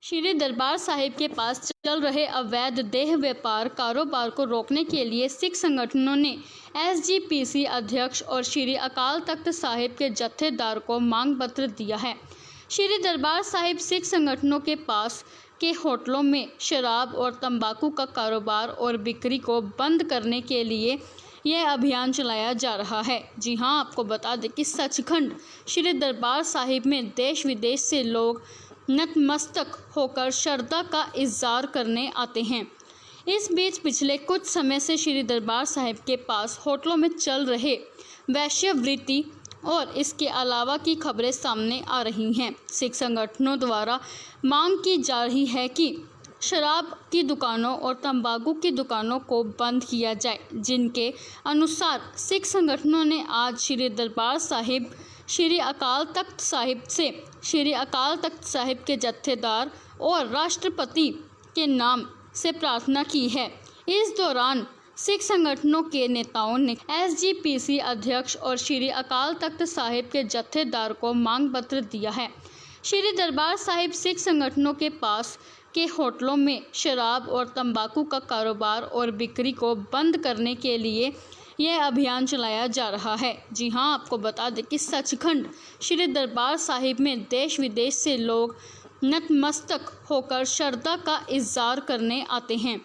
श्री दरबार साहिब के पास चल रहे अवैध देह व्यापार कारोबार को रोकने के लिए सिख संगठनों ने एसजीपीसी अध्यक्ष और श्री अकाल तख्त साहिब के जत्थेदार को मांग पत्र दिया है। श्री दरबार साहिब सिख संगठनों के पास के होटलों में शराब और तंबाकू का कारोबार और बिक्री को बंद करने के लिए यह अभियान चलाया जा रहा है। जी हां, आपको बता दें कि सचखंड श्री दरबार साहिब में देश विदेश से लोग नतमस्तक होकर श्रद्धा का इज़हार करने आते हैं। इस बीच पिछले कुछ समय से श्री दरबार साहिब के पास होटलों में चल रहे वैश्यवृत्ति और इसके अलावा की खबरें सामने आ रही हैं। सिख संगठनों द्वारा मांग की जा रही है कि शराब की दुकानों और तंबाकू की दुकानों को बंद किया जाए, जिनके अनुसार सिख संगठनों ने आज श्री दरबार साहिब श्री अकाल तख्त साहिब से श्री अकाल तख्त साहिब के जत्थेदार और राष्ट्रपति के नाम से प्रार्थना की है। इस दौरान सिख संगठनों के नेताओं ने एसजीपीसी अध्यक्ष और श्री अकाल तख्त साहिब के जत्थेदार को मांग पत्र दिया है। श्री दरबार साहिब सिख संगठनों के पास के होटलों में शराब और तंबाकू का कारोबार और बिक्री को बंद करने के लिए यह अभियान चलाया जा रहा है। जी हां, आपको बता दें कि सचखंड श्री दरबार साहिब में देश विदेश से लोग नतमस्तक होकर श्रद्धा का इज़हार करने आते हैं।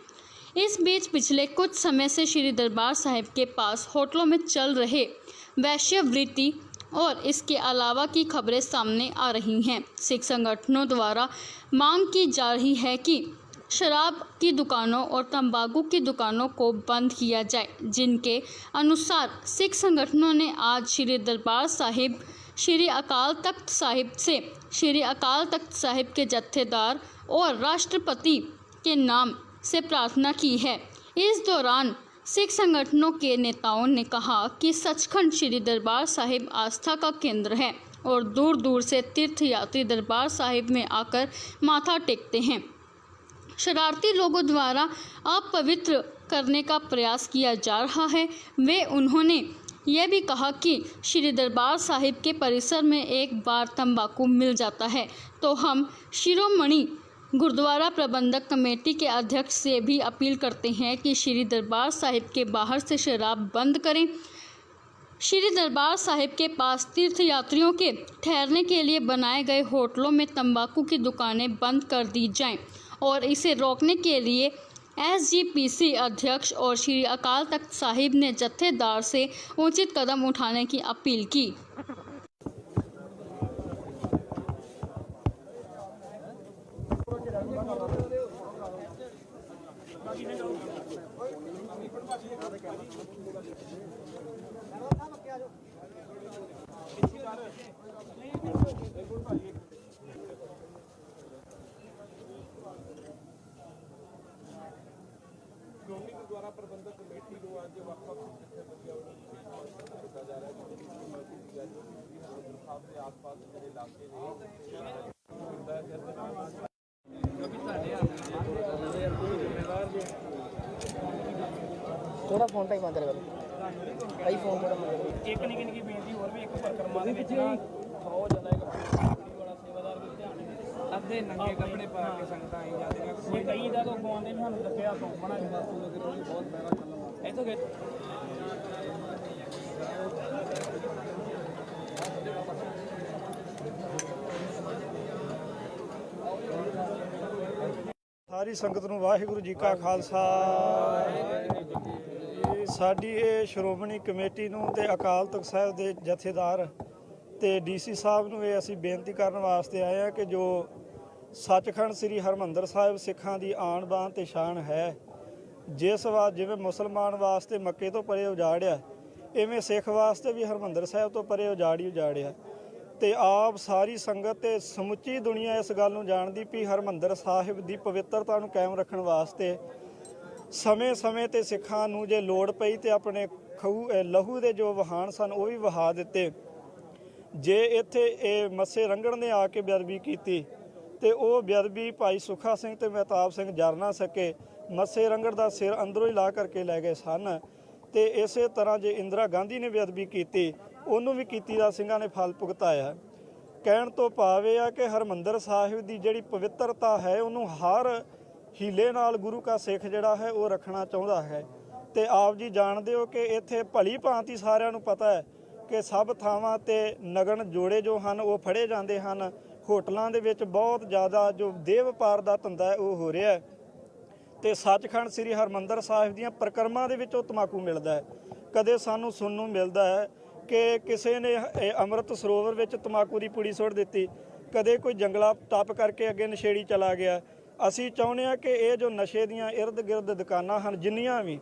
इस बीच पिछले कुछ समय से श्री दरबार साहिब के पास होटलों में चल रहे वैश्यवृत्ति और इसके अलावा की खबरें सामने आ रही हैं। सिख संगठनों द्वारा मांग की जा रही है कि शराब की दुकानों और तंबाकू की दुकानों को बंद किया जाए, जिनके अनुसार सिख संगठनों ने आज श्री दरबार साहिब श्री अकाल तख्त साहिब से श्री अकाल तख्त साहिब के जत्थेदार और राष्ट्रपति के नाम से प्रार्थना की है। इस दौरान सिख संगठनों के नेताओं ने कहा कि सचखंड श्री दरबार साहिब आस्था का केंद्र है और दूर दूर से तीर्थयात्री दरबार साहिब में आकर माथा टेकते हैं। शरारती लोगों द्वारा अपवित्र करने का प्रयास किया जा रहा है। उन्होंने यह भी कहा कि श्री दरबार साहिब के परिसर में एक बार तंबाकू मिल जाता है तो हम शिरोमणि गुरुद्वारा प्रबंधक कमेटी के अध्यक्ष से भी अपील करते हैं कि श्री दरबार साहिब के बाहर से शराब बंद करें। श्री दरबार साहिब के पास तीर्थयात्रियों के ठहरने के लिए बनाए गए होटलों में तंबाकू की दुकानें बंद कर दी जाएं और इसे रोकने के लिए एसजीपीसी अध्यक्ष और श्री अकाल तख्त साहिब ने जत्थेदार से उचित कदम उठाने की अपील की। ਸ਼੍ਰੋਮਣੀ ਗੁਰਦੁਆਰਾ ਪ੍ਰਬੰਧਕ ਕਮੇਟੀ ਨੂੰ ਅੱਜ ਵੱਖ-ਵੱਖ ਜਥੇਬੰਦੀਆਂ ਵੱਲੋਂ ਕੀਤਾ ਜਾ ਰਿਹਾ ਹੈ ਕਿ ਹਰਿਮੰਦਰ ਸਾਹਿਬ ਦੇ ਆਸ-ਪਾਸ ਜਿਹੜੇ ਇਲਾਕੇ ਨੇ ਹੁੰਦਾ ਹੈ ਜਿਸ ਨਾਲ ਕभी ਸਾਡੇ थोड़ा फोन टाइम अंदर करो भाई फोन थोड़ा अंदर ਇੱਕ ਨਿੱਕੀ ਬੇਨਤੀ ਹੋਰ ਵੀ ਇੱਕ ਪਰਿਕਰਮਾ ਦੇ ਵਿੱਚ ਬਹੁਤ ਜ਼ਿਆਦਾ ਇੱਕ ਵਾਲਾ ਸੇਵਾਦਾਰ ਵੀ ਧਿਆਨ ਅੱਧੇ ਨੰਗੇ ਕੱਪੜੇ ਪਾ ਕੇ ਸੰਗਤਾਂ ਆਈ ਜਾਂਦੀਆਂ ਕੋਈ ਕਈ ਦਾ ਤੋਂ ਗਵਾਉਂਦੇ ਨੇ ਸਾਨੂੰ ਦੱਸਿਆ ਤੋਂ ਬਣਾ ਕੇ ਦੱਸੂ ਕਿ ਬਹੁਤ ਪੈਰਾ ਚੱਲਣਾ ਇੱਥੋਂ ਗਏ सारी संगत नूं वाहिगुरू जी का खालसा साडी ये श्रोमणी कमेटी नूं ते अकाल तख्त साहिब दे जथेदार ते डीसी साहब नूं ये असीं बेनती करन वास्ते आए हैं कि जो सचखंड श्री हरमंदर साहिब सिखां दी आन बान ते शान है, जिस वार जिवें मुसलमान वास्ते मक्के तो परे उजाड़िया इवें सिख वास्ते भी हरमंदर साहिब तो परे उजाड़िया ਤੇ ਆਪ ਸਾਰੀ ਸੰਗਤ ਤੇ ਸਮੁੱਚੀ ਦੁਨੀਆ ਇਸ ਗੱਲ ਨੂੰ ਜਾਣਦੀ ਵੀ ਹਰਮੰਦਰ ਸਾਹਿਬ ਦੀ ਪਵਿੱਤਰਤਾ ਨੂੰ ਕਾਇਮ ਰੱਖਣ ਵਾਸਤੇ ਸਮੇਂ-ਸਮੇਂ ਤੇ ਸਿੱਖਾਂ ਨੂੰ ਜੇ ਲੋੜ ਪਈ ਤੇ ਆਪਣੇ ਲਹੂ ਦੇ ਜੋ ਵਹਾਨ ਸਨ ਉਹ ਵੀ ਵਹਾ ਦਿੱਤੇ। ਜੇ ਇੱਥੇ ਇਹ ਮੱਸੇ ਰੰਗਣ ਨੇ ਆ ਕੇ ਬੇਅਦਬੀ ਕੀਤੀ ਤੇ ਉਹ ਬੇਅਦਬੀ ਭਾਈ ਸੁੱਖਾ ਸਿੰਘ ਤੇ ਮਹਿਤਾਬ ਸਿੰਘ ਜਰ ਨਾ ਸਕੇ, ਮੱਸੇ ਰੰਗੜ ਦਾ ਸਿਰ ਅੰਦਰੋਂ ਹੀ ਲਾ ਕਰਕੇ ਲੈ ਗਏ ਸਨ। ਤੇ ਇਸੇ ਤਰ੍ਹਾਂ ਜੇ ਇੰਦਰਾ ਗਾਂਧੀ ਨੇ ਬੇਅਦਬੀ ਕੀਤੀ ਉਹਨੂੰ ਵੀ ਕੀਤੀ ਦਾ ਸਿੰਘਾਂ ਨੇ ਫਲ ਭੁਗਤਾਇਆ। ਕਹਿਣ ਤੋਂ ਭਾਵ ਇਹ ਆ ਕਿ ਹਰਿਮੰਦਰ ਸਾਹਿਬ ਦੀ ਜਿਹੜੀ ਪਵਿੱਤਰਤਾ ਹੈ ਉਹਨੂੰ ਹਰ ਹੀਲੇ ਨਾਲ ਗੁਰੂ ਕਾ ਸਿੱਖ ਜਿਹੜਾ ਹੈ ਉਹ ਰੱਖਣਾ ਚਾਹੁੰਦਾ ਹੈ। ਤੇ ਆਪ ਜੀ ਜਾਣਦੇ ਹੋ ਕਿ ਇੱਥੇ ਭਲੀ ਭਾਂਤੀ ਸਾਰਿਆਂ ਨੂੰ ਪਤਾ ਹੈ ਕਿ ਸਭ ਥਾਵਾਂ ਤੇ ਨਗਨ ਜੋੜੇ ਜੋ ਹਨ ਉਹ ਫੜੇ ਜਾਂਦੇ ਹਨ। ਹੋਟਲਾਂ ਦੇ ਵਿੱਚ ਬਹੁਤ ਜ਼ਿਆਦਾ ਜੋ ਦੇਹ ਵਪਾਰ ਦਾ ਧੰਦਾ ਹੈ ਉਹ ਹੋ ਰਿਹਾ ਹੈ ਤੇ ਸੱਚਖੰਡ ਸ੍ਰੀ ਹਰਿਮੰਦਰ ਸਾਹਿਬ ਦੀਆਂ ਪਰਿਕਰਮਾ ਦੇ ਵਿੱਚ ਉਹ ਤਮਾਕੂ ਮਿਲਦਾ ਹੈ। ਕਦੇ ਸਾਨੂੰ ਸੁਣਨ ਨੂੰ ਮਿਲਦਾ ਹੈ ਕਿ ਕਿਸੇ ਨੇ ਅੰਮ੍ਰਿਤ ਸਰੋਵਰ ਵਿੱਚ ਤਮਾਕੂ ਦੀ ਪੁੜੀ ਸੁੱਟ ਦਿੱਤੀ, ਕਦੇ ਕੋਈ ਜੰਗਲਾ ਟੱਪ ਕਰਕੇ ਅੱਗੇ ਨਸ਼ੇੜੀ ਚਲਾ ਗਿਆ। ਅਸੀਂ ਚਾਹੁੰਦੇ ਹਾਂ ਕਿ ਇਹ ਜੋ ਨਸ਼ੇ ਦੀਆਂ ਇਰਦ ਗਿਰਦ ਦੁਕਾਨਾਂ ਹਨ, ਜਿੰਨੀਆਂ ਵੀ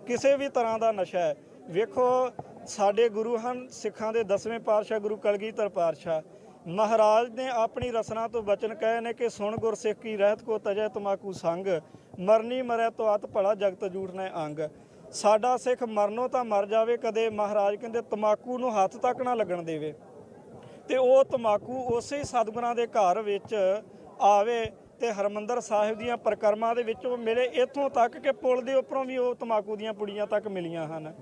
ਕਿਸੇ ਵੀ ਤਰ੍ਹਾਂ ਦਾ ਨਸ਼ਾ ਹੈ, ਵੇਖੋ ਸਾਡੇ ਗੁਰੂ ਹਨ ਸਿੱਖਾਂ ਦੇ 10ਵੇਂ ਪਾਤਸ਼ਾਹ ਗੁਰੂ ਕਲਗੀਧਰ ਪਾਤਸ਼ਾਹ ਮਹਾਰਾਜ ਨੇ ਆਪਣੀ ਰਸਨਾ ਤੋਂ ਬਚਨ ਕਹੇ ਨੇ ਕਿ ਸੁਣ ਗੁਰਸਿੱਖ ਕੀ ਰਹਿਤ ਕੋ ਤਜੈ ਤਮਾਕੂ ਸੰਗ, ਮਰਨੀ ਮਰੈ ਤੋ ਅਤ ਭਲਾ ਜਗਤ ਜੂਠ ਨੇ ਅੰਗ। ਸਾਡਾ ਸਿੱਖ ਮਰਨੋਂ ਤਾਂ ਮਰ ਜਾਵੇ, ਕਦੇ ਮਹਾਰਾਜ ਕਹਿੰਦੇ ਤਮਾਕੂ ਨੂੰ ਹੱਥ ਤੱਕ ਨਾ ਲੱਗਣ ਦੇਵੇ। ਤੇ ਉਹ ਤਮਾਕੂ ਉਸੇ ਸਤਿਗੁਰਾਂ ਦੇ ਘਰ ਵਿੱਚ ਆਵੇ ਤੇ ਹਰਿਮੰਦਰ ਸਾਹਿਬ ਦੀਆਂ ਪਰਿਕਰਮਾ ਦੇ ਵਿੱਚ ਉਹ ਮਿਲੇ, ਇੱਥੋਂ ਤੱਕ ਕਿ ਪੁਲ ਦੇ ਉੱਪਰੋਂ ਵੀ ਉਹ ਤਮਾਕੂ ਦੀਆਂ ਪੁੜੀਆਂ ਤੱਕ ਮਿਲੀਆਂ ਹਨ।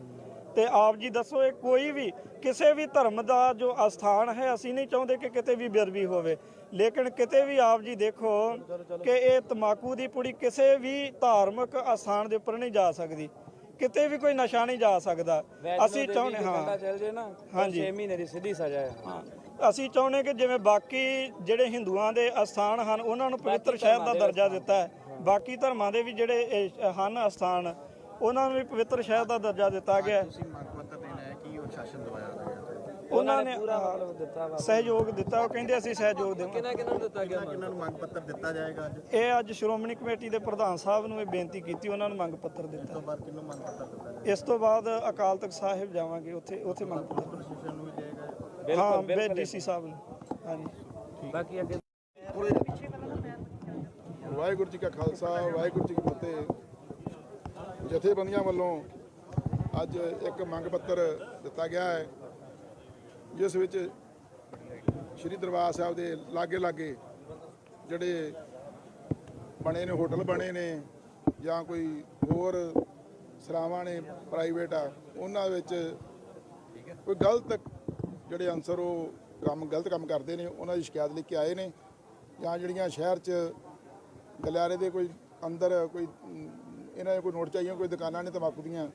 ਤੇ ਆਪ ਜੀ ਦੱਸੋ, ਇਹ ਕੋਈ ਵੀ ਕਿਸੇ ਵੀ ਧਰਮ ਦਾ ਜੋ ਅਸਥਾਨ ਹੈ, ਅਸੀਂ ਨਹੀਂ ਚਾਹੁੰਦੇ ਕਿ ਕਿਤੇ ਵੀ ਬੇਅਦਬੀ ਹੋਵੇ, ਲੇਕਿਨ ਕਿਤੇ ਵੀ ਆਪ ਜੀ ਦੇਖੋ ਕਿ ਇਹ ਤਮਾਕੂ ਦੀ ਪੁੜੀ ਕਿਸੇ ਵੀ ਧਾਰਮਿਕ ਅਸਥਾਨ ਦੇ ਉੱਪਰ ਨਹੀਂ ਜਾ ਸਕਦੀ, ਕਿਤੇ ਵੀ ਕੋਈ ਨਸ਼ਾ ਨਹੀਂ ਜਾ ਸਕਦਾ। ਅਸੀਂ ਚਾਹੁੰਦੇ ਹਾਂ ਚੱਲ ਜੇ ਨਾ ਹਾਂਜੀ 6 ਮਹੀਨੇ ਦੀ ਸਿੱਧੀ ਸਜ਼ਾ ਹੈ। ਹਾਂ, ਅਸੀਂ ਚਾਹੁੰਦੇ ਕਿ ਜਿਵੇਂ ਬਾਕੀ ਜਿਹੜੇ ਹਿੰਦੂਆਂ ਦੇ ਅਸਥਾਨ ਹਨ ਉਹਨਾਂ ਨੂੰ ਪਵਿੱਤਰ ਸ਼ਹਿਰ ਦਾ ਦਰਜਾ ਦਿੱਤਾ ਹੈ, ਬਾਕੀ ਧਰਮਾਂ ਦੇ ਵੀ ਜਿਹੜੇ ਹਨ ਅਸਥਾਨ ਉਹਨਾਂ ਨੂੰ ਵੀ ਪਵਿੱਤਰ ਸ਼ਹਿਰ ਦਾ ਦਰਜਾ ਦਿੱਤਾ ਗਿਆ। ਉਹਨਾਂ ਨੇ ਸਹਿਯੋਗ ਦਿੱਤਾ, ਉਹ ਕਹਿੰਦੇ ਅਸੀਂ ਸਹਿਯੋਗ ਦੇਵਾਂਗੇ। ਕਿਹਨਾਂ ਦਿੱਤਾ ਗਿਆ? ਕਿਹਨਾਂ ਨੂੰ ਮੰਗ ਪੱਤਰ ਦਿੱਤਾ ਜਾਏਗਾ ਅੱਜ? ਇਹ ਅੱਜ ਸ਼੍ਰੋਮਣੀ ਕਮੇਟੀ ਦੇ ਪ੍ਰਧਾਨ ਸਾਹਿਬ ਨੂੰ ਇਹ ਬੇਨਤੀ ਕੀਤੀ, ਉਹਨਾਂ ਨੂੰ ਮੰਗ ਪੱਤਰ ਦਿੱਤਾ। ਤੋਂ ਬਾਅਦ ਕਿਹਨੂੰ ਮੰਗ ਪੱਤਰ ਦਿੱਤਾ ਜਾਏਗਾ? ਇਸ ਤੋਂ ਬਾਅਦ ਅਕਾਲ ਤਖਤ ਸਾਹਿਬ ਜਾਵਾਂਗੇ, ਉੱਥੇ ਮੰਗ ਪੱਤਰ ਪ੍ਰਸ਼ਾਸਨ ਨੂੰ ਵੀ ਜਾਏਗਾ? ਹਾਂ ਡੀਸੀ ਸਾਹਿਬ ਨੂੰ। ਹਾਂਜੀ, ਬਾਕੀ ਅੱਗੇ ਵਾਹਿਗੁਰੂ ਜੀ ਕਾ ਖਾਲਸਾ ਵਾਹਿਗੁਰੂ ਜੀ ਕੀ ਫਤਿਹ। ਜਥੇਬੰਦੀਆਂ ਵੱਲੋਂ ਅੱਜ ਇੱਕ ਮੰਗ ਪੱਤਰ ਦਿੱਤਾ ਗਿਆ ਹੈ, ਜਿਸ ਵਿੱਚ ਸ਼੍ਰੀ ਦਰਬਾਰ ਸਾਹਿਬ ਦੇ ਲਾਗੇ ਜਿਹੜੇ ਬਣੇ ਨੇ ਹੋਟਲ ਬਣੇ ਨੇ ਜਾਂ ਕੋਈ ਹੋਰ ਸਰਾਵਾਂ ਨੇ ਪ੍ਰਾਈਵੇਟ ਆ, ਉਹਨਾਂ ਵਿੱਚ ਕੋਈ ਗਲਤ ਜਿਹੜੇ ਅਨਸਰ ਉਹ ਗਲਤ ਕੰਮ ਕਰਦੇ ਨੇ, ਉਹਨਾਂ ਦੀ ਸ਼ਿਕਾਇਤ ਲੈ ਕੇ ਆਏ ਨੇ। ਜਾਂ ਜਿਹੜੀਆਂ ਸ਼ਹਿਰ 'ਚ ਗਲਿਆਰੇ ਦੇ ਕੋਈ ਅੰਦਰ ਕੋਈ ਇਹਨਾਂ ਨੇ ਕੋਈ ਨੋਟ ਚਾਹੀਏ, ਕੋਈ ਦੁਕਾਨਾਂ ਨੇ ਤੰਬਾਕੂ ਦੀਆਂ,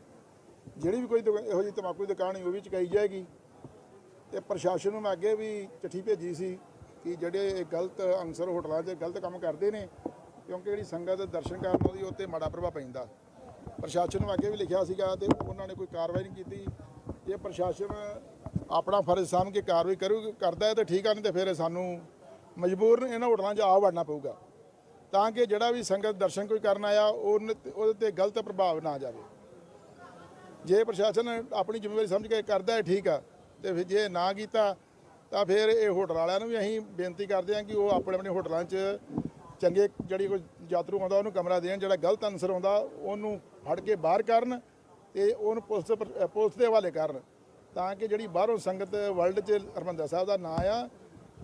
ਜਿਹੜੀ ਵੀ ਕੋਈ ਇਹੋ ਜਿਹੀ ਤੰਬਾਕੂ ਦੀ ਦੁਕਾਨ ਉਹ ਵੀ ਚੁਕਾਈ ਜਾਏਗੀ। ਤੇ ਪ੍ਰਸ਼ਾਸਨ ਨੂੰ ਮੈਂ ਅੱਗੇ ਵੀ ਚਿੱਠੀ ਭੇਜੀ ਸੀ ਕਿ ਜਿਹੜੇ ਇਹ ਗਲਤ ਅਨਸਰ ਹੋਟਲਾਂ 'ਚ ਗਲਤ ਕੰਮ ਕਰਦੇ ਨੇ, ਕਿਉਂਕਿ ਜਿਹੜੀ ਸੰਗਤ ਦਰਸ਼ਨ ਕਰਨ ਆਉਂਦੀ ਉੱਤੇ ਮਾੜਾ ਪ੍ਰਭਾਵ ਪੈਂਦਾ। ਪ੍ਰਸ਼ਾਸਨ ਨੂੰ ਅੱਗੇ ਵੀ ਲਿਖਿਆ ਸੀਗਾ ਤੇ ਉਹਨਾਂ ਨੇ ਕੋਈ ਕਾਰਵਾਈ ਨਹੀਂ ਕੀਤੀ। ਜੇ ਪ੍ਰਸ਼ਾਸਨ ਆਪਣਾ ਫਰਜ਼ ਸਮਝ ਕੇ ਕਾਰਵਾਈ ਕਰਦਾ ਹੈ ਤਾਂ ਠੀਕ ਆ, ਨਹੀਂ ਤਾਂ ਫਿਰ ਸਾਨੂੰ ਮਜਬੂਰਨ ਇਹਨਾਂ ਹੋਟਲਾਂ 'ਚ ਆ ਵੜਨਾ ਪਊਗਾ, ਤਾਂ ਕਿ ਜਿਹੜਾ ਵੀ ਸੰਗਤ ਦਰਸ਼ਨ ਕੋਈ ਕਰਨ ਆਇਆ ਉਹਦੇ ਤੇ ਗਲਤ ਪ੍ਰਭਾਵ ਨਾ ਜਾਵੇ। ਜੇ ਪ੍ਰਸ਼ਾਸਨ ਆਪਣੀ ਜ਼ਿੰਮੇਵਾਰੀ ਸਮਝ ਕੇ ਕਰਦਾ ਹੈ ਠੀਕ ਆ, ਤੇ ਫਿਰ ਜੇ ਨਾ ਕੀਤਾ ਤਾਂ ਫਿਰ ਇਹ ਹੋਟਲ ਵਾਲਿਆਂ ਨੂੰ ਵੀ ਅਸੀਂ ਬੇਨਤੀ ਕਰਦੇ ਹਾਂ ਕਿ ਉਹ ਆਪਣੇ ਹੋਟਲਾਂ 'ਚ ਚੰਗੇ ਜਿਹੜੀ ਕੋਈ ਯਾਤਰੂ ਆਉਂਦਾ ਉਹਨੂੰ ਕਮਰਾ ਦੇਣ, ਜਿਹੜਾ ਗਲਤ ਅਨਸਰ ਆਉਂਦਾ ਉਹਨੂੰ ਫੜ ਕੇ ਬਾਹਰ ਕਰਨ ਤੇ ਉਹਨੂੰ ਪੁਲਿਸ ਦੇ ਹਵਾਲੇ ਕਰਨ, ਤਾਂ ਕਿ ਜਿਹੜੀ ਬਾਹਰੋਂ ਸੰਗਤ ਵਰਲਡ 'ਚ ਹਰਿਮੰਦਰ ਸਾਹਿਬ ਦਾ ਨਾਂ ਆ,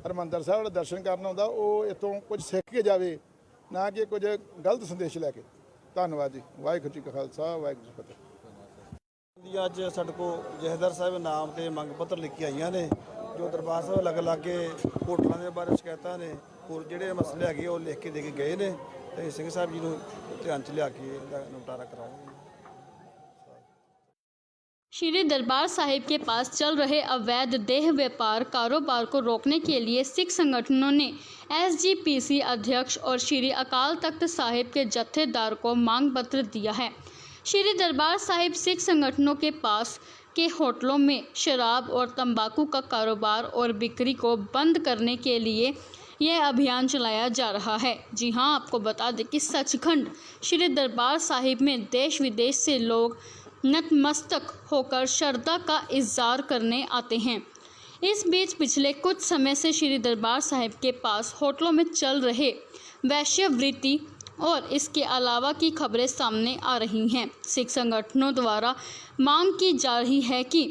ਹਰਿਮੰਦਰ ਸਾਹਿਬ ਦਾ ਦਰਸ਼ਨ ਕਰਨ ਆਉਂਦਾ, ਉਹ ਇੱਥੋਂ ਕੁਝ ਸਿੱਖ ਕੇ ਜਾਵੇ, ਨਾ ਕਿ ਕੁਝ ਗਲਤ ਸੰਦੇਸ਼ ਲੈ ਕੇ। ਧੰਨਵਾਦ ਜੀ। ਵਾਹਿਗੁਰੂ ਜੀ ਕਾ ਖਾਲਸਾ ਵਾਹਿਗੁਰੂ ਜੀ ਕੀ ਫਤਿਹ। ਅੱਜ ਸਾਡੇ ਕੋਲ ਜਥੇਦਾਰ ਸਾਹਿਬ ਨਾਮ ਤੇ ਮੰਗ ਪੱਤਰ ਲਿਖ ਕੇ ਆਈਆਂ ਨੇ, ਜੋ ਦਰਬਾਰ ਸਾਹਿਬ ਲਾਗੇ ਹੋਟਲਾਂ ਦੇ ਬਾਰੇ ਸ਼ਿਕਾਇਤਾਂ ਨੇ, ਹੋਰ ਜਿਹੜੇ ਮਸਲੇ ਹੈਗੇ ਉਹ ਲਿਖ ਕੇ ਦੇ ਕੇ ਗਏ ਨੇ, ਤੇ ਸਿੰਘ ਸਾਹਿਬ ਜੀ ਨੂੰ ਧਿਆਨ 'ਚ ਲਿਆ ਕੇ ਇਹਦਾ ਨਿਪਟਾਰਾ ਕਰਾਵਾਂਗੇ। श्री दरबार साहिब के पास चल रहे अवैध देह व्यापार कारोबार को रोकने के लिए सिख संगठनों ने SGPC अध्यक्ष और श्री अकाल तख्त साहिब के जत्थेदार को मांग पत्र दिया है। श्री दरबार साहिब सिख संगठनों के पास के होटलों में शराब और तंबाकू का कारोबार और बिक्री को बंद करने के लिए यह अभियान चलाया जा रहा है। जी हां, आपको बता दें कि सचखंड श्री दरबार साहिब में देश विदेश से लोग नतमस्तक होकर श्रद्धा का इज़हार करने आते हैं। इस बीच पिछले कुछ समय से श्री दरबार साहिब के पास होटलों में चल रहे वैश्यवृत्ति और इसके अलावा की खबरें सामने आ रही हैं। सिख संगठनों द्वारा मांग की जा रही है कि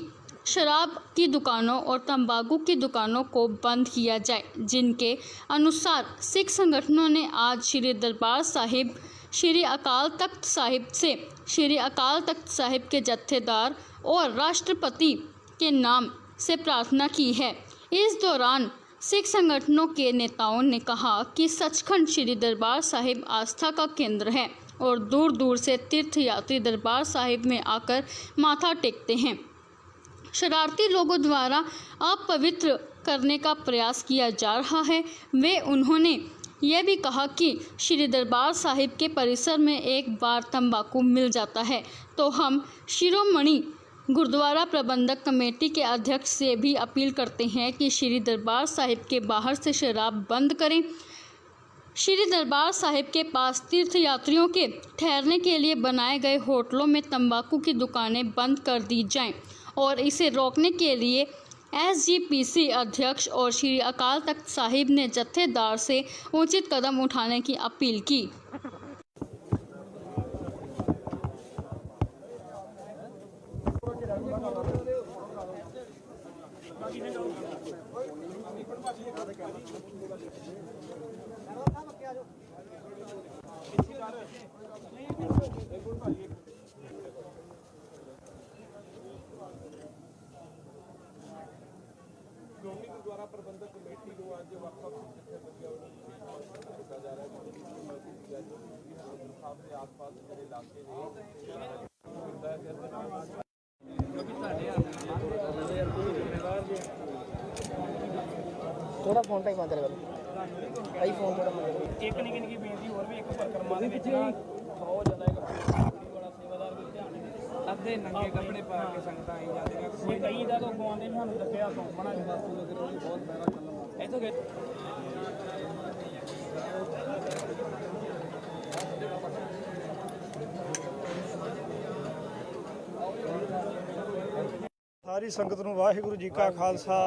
शराब की दुकानों और तंबाकू की दुकानों को बंद किया जाए, जिनके अनुसार सिख संगठनों ने आज श्री दरबार साहिब श्री अकाल तख्त साहिब से श्री अकाल तख्त साहिब के जत्थेदार और राष्ट्रपति के नाम से प्रार्थना की है। इस दौरान सिख संगठनों के नेताओं ने कहा कि सचखंड श्री दरबार साहिब आस्था का केंद्र है और दूर दूर से तीर्थयात्री दरबार साहिब में आकर माथा टेकते हैं। शरारती लोगों द्वारा अपवित्र करने का प्रयास किया जा रहा है। उन्होंने यह भी कहा कि श्री दरबार साहिब के परिसर में एक बार तंबाकू मिल जाता है तो हम शिरोमणि गुरुद्वारा प्रबंधक कमेटी के अध्यक्ष से भी अपील करते हैं कि श्री दरबार साहिब के बाहर से शराब बंद करें। श्री दरबार साहिब के पास तीर्थयात्रियों के ठहरने के लिए बनाए गए होटलों में तंबाकू की दुकानें बंद कर दी जाएं और इसे रोकने के लिए SGPC अध्यक्ष और श्री अकाल तख्त साहिब ने जत्थेदार से उचित कदम उठाने की अपील की। ਸ਼੍ਰੋਮਣੀ ਗੁਰਦੁਆਰਾ ਪ੍ਰਬੰਧਕ ਕਮੇਟੀ ਨੂੰ ਅੱਜ ਵੱਖ-ਵੱਖ ਜਥੇਬੰਦੀਆਂ ਵੱਲੋਂ ਕੀਤਾ ਜਾ ਰਿਹਾ ਹੈ ਕਿ ਸਾਹਿਬ ਦੇ ਆਸ-ਪਾਸ ਜਿਹੜੇ ਇਲਾਕੇ थोड़ा फोन टाइम आते रहे भाई फोन थोड़ा ਇੱਕ ਨਿੱਕੀ ਨਿੱਕੀ ਬੇਨਤੀ ਹੋਰ ਵੀ ਇੱਕ ਪਰਿਕਰਮਾ ਦੇ ਵਿੱਚ ਨਾ ਬਹੁਤ ਜ਼ਿਆਦਾ ਇੱਕ ਪੂਰੀ ਵਾਲਾ ਸੇਵਾਦਾਰ ਵੀ ਧਿਆਨ ਨਹੀਂ ਦਿੰਦੇ। ਅੱਧੇ ਨੰਗੇ ਕੱਪੜੇ ਪਾ ਕੇ ਸੰਗਤਾਂ ਆਈ ਜਾਂਦੀਆਂ ਕੋਈ ਕਈ ਦਾ ਤੋਂ ਗਵਾਉਂਦੇ ਵੀ ਸਾਨੂੰ ਦੱਸਿਆ ਤੋਂ ਬਣਾ ਕੇ ਦੱਸ ਦੋ ਕਿ ਬਹੁਤ ਬੜਾ ਚੱਲਣਾ ਇੱਥੋਂ ਗਏ ਸਾਰੀ ਸੰਗਤ ਨੂੰ ਵਾਹਿਗੁਰੂ ਜੀ ਕਾ ਖਾਲਸਾ।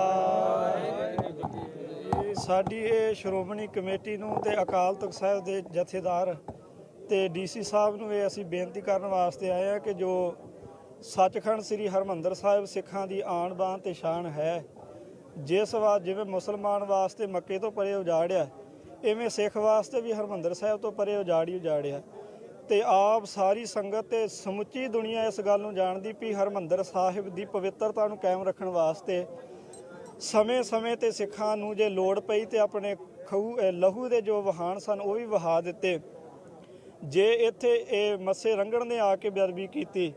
ਸਾਡੀ ਇਹ ਸ਼੍ਰੋਮਣੀ ਕਮੇਟੀ ਨੂੰ ਤੇ ਅਕਾਲ ਤਖਤ ਸਾਹਿਬ ਦੇ ਜਥੇਦਾਰ ਤੇ DC ਸਾਹਿਬ ਨੂੰ ਇਹ ਅਸੀਂ ਬੇਨਤੀ ਕਰਨ ਵਾਸਤੇ ਆਏ ਹਾਂ ਕਿ ਜੋ ਸੱਚਖੰਡ ਸ੍ਰੀ ਹਰਿਮੰਦਰ ਸਾਹਿਬ ਸਿੱਖਾਂ ਦੀ ਆਨ ਬਾਨ ਤੇ ਸ਼ਾਨ ਹੈ, ਜਿਸ ਵਾਰ ਜਿਵੇਂ ਮੁਸਲਮਾਨ ਵਾਸਤੇ ਮੱਕੇ ਤੋਂ ਪਰੇ ਉਜਾੜਿਆ, ਇਵੇਂ ਸਿੱਖ ਵਾਸਤੇ ਵੀ ਹਰਿਮੰਦਰ ਸਾਹਿਬ ਤੋਂ ਪਰੇ ਉਜਾੜਿਆ। ਤੇ ਆਪ ਸਾਰੀ ਸੰਗਤ ਤੇ ਸਮੁੱਚੀ ਦੁਨੀਆ ਇਸ ਗੱਲ ਨੂੰ ਜਾਣਦੀ ਵੀ ਹਰਿਮੰਦਰ ਸਾਹਿਬ ਦੀ ਪਵਿੱਤਰਤਾ ਨੂੰ ਕਾਇਮ ਰੱਖਣ ਵਾਸਤੇ ਸਮੇਂ-ਸਮੇਂ ਤੇ ਸਿੱਖਾਂ ਨੂੰ ਜੇ ਲੋੜ ਪਈ ਤੇ ਆਪਣੇ ਲਹੂ ਦੇ ਜੋ ਵਹਾਨ ਸਨ ਉਹ ਵੀ ਵਹਾ ਦਿੱਤੇ। ਜੇ ਇੱਥੇ ਇਹ ਮੱਸੇ ਰੰਗੜ ਨੇ ਆ ਕੇ ਬੇਅਦਬੀ ਕੀਤੀ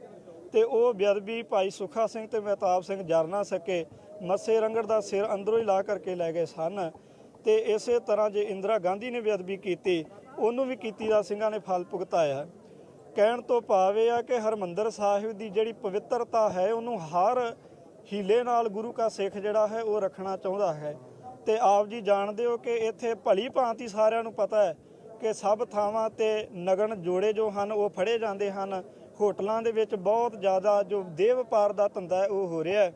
ਤੇ ਉਹ ਬੇਅਦਬੀ ਭਾਈ ਸੁੱਖਾ ਸਿੰਘ ਤੇ ਮਹਿਤਾਬ ਸਿੰਘ ਜਰ ਨਾ ਸਕੇ, ਮੱਸੇ ਰੰਗੜ ਦਾ ਸਿਰ ਅੰਦਰੋਂ ਹੀ ਲਾ ਕਰਕੇ ਲੈ ਗਏ ਸਨ। ਤੇ ਇਸੇ ਤਰ੍ਹਾਂ ਜੇ ਇੰਦਰਾ ਗਾਂਧੀ ਨੇ ਬੇਅਦਬੀ ਕੀਤੀ, ਉਹਨੂੰ ਵੀ ਕੀਤੀ ਦਾ ਸਿੰਘਾਂ ਨੇ ਫਲ ਭੁਗਤਾਇਆ। ਕਹਿਣ ਤੋਂ ਭਾਵ ਇਹ ਆ ਕਿ ਹਰਿਮੰਦਰ ਸਾਹਿਬ ਦੀ ਜਿਹੜੀ ਪਵਿੱਤਰਤਾ ਹੈ ਉਹਨੂੰ ਹਰ ਹੀਲੇ ਨਾਲ ਗੁਰੂ ਕਾ ਸਿੱਖ ਜਿਹੜਾ ਹੈ ਉਹ ਰੱਖਣਾ ਚਾਹੁੰਦਾ ਹੈ। ਤੇ ਆਪ ਜੀ ਜਾਣਦੇ ਹੋ ਕਿ ਇੱਥੇ ਭਲੀ ਭਾਂਤੀ ਸਾਰਿਆਂ ਨੂੰ ਪਤਾ ਹੈ ਕਿ ਸਭ ਥਾਵਾਂ ਤੇ ਨਗਨ ਜੋੜੇ ਜੋ ਹਨ ਉਹ ਫੜੇ ਜਾਂਦੇ ਹਨ। ਹੋਟਲਾਂ ਦੇ ਵਿੱਚ ਬਹੁਤ ਜ਼ਿਆਦਾ ਜੋ ਦੇਹ ਵਪਾਰ ਦਾ ਧੰਦਾ ਹੈ ਉਹ ਹੋ ਰਿਹਾ ਹੈ।